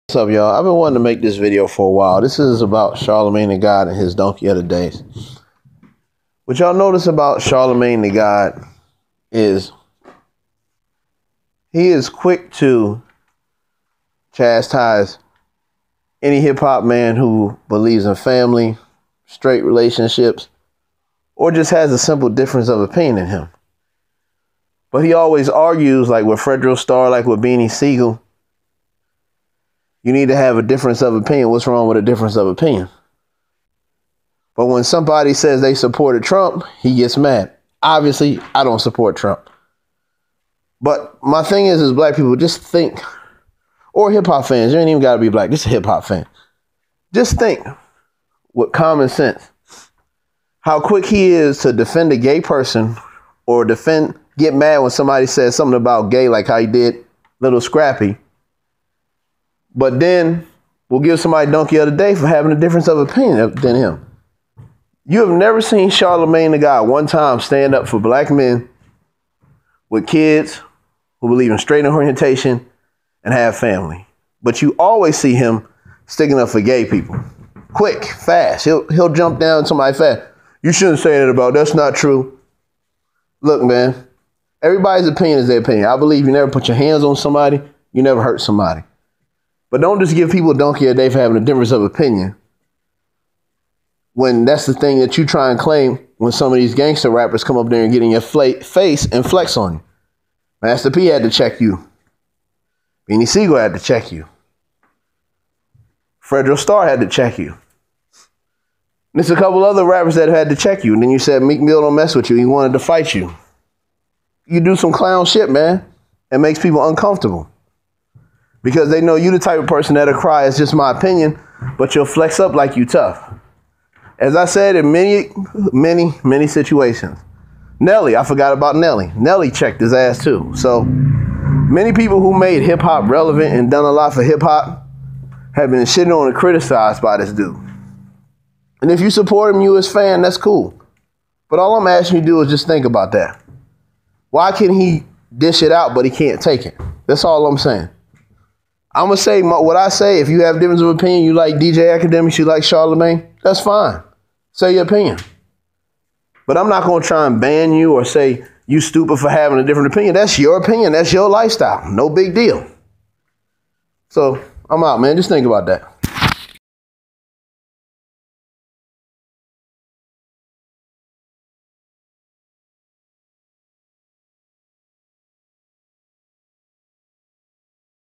What's up, y'all? I've been wanting to make this video for a while. This is about Charlamagne the God and his donkey of the days. What y'all notice about Charlamagne the God is he is quick to chastise any hip-hop man who believes in family, straight relationships, or just has a simple difference of opinion in him. But he always argues, like with Fredro Starr, like with Beanie Sigel, you need to have a difference of opinion. What's wrong with a difference of opinion? But when somebody says they supported Trump, he gets mad. Obviously, I don't support Trump. But my thing is black people, just think, or hip-hop fans, you ain't even got to be black, just a hip-hop fan. Just think with common sense how quick he is to defend a gay person or get mad when somebody says something about gay, like how he did Little Scrappy. But then we'll give somebody donkey of the day for having a difference of opinion than him. You have never seen Charlamagne the God one time stand up for black men with kids who believe in straight orientation and have family. But you always see him sticking up for gay people. Quick, fast. He'll jump down to somebody fast. You shouldn't say that about, that's not true. Look, man, everybody's opinion is their opinion. I believe you never put your hands on somebody, you never hurt somebody. But don't just give people a donkey a day for having a difference of opinion when that's the thing that you try and claim when some of these gangster rappers come up there and get in your face and flex on you. Master P had to check you. Beanie Sigel had to check you. Fredro Starr had to check you. And there's a couple other rappers that had to check you. And then you said Meek Mill don't mess with you. He wanted to fight you. You do some clown shit, man. It makes people uncomfortable. Because they know you the type of person that'll cry, it's just my opinion, but you'll flex up like you tough. As I said in many situations. Nelly, I forgot about Nelly. Nelly checked his ass too. So many people who made hip hop relevant and done a lot for hip hop have been shitting on and criticized by this dude. And if you support him, you his fan, that's cool. But all I'm asking you to do is just think about that. Why can he dish it out, but he can't take it? That's all I'm saying. I'm going to say what I say. If you have difference of opinion, you like DJ Academics, you like Charlamagne, that's fine. Say your opinion. But I'm not going to try and ban you or say you stupid for having a different opinion. That's your opinion. That's your lifestyle. No big deal. So I'm out, man. Just think about that.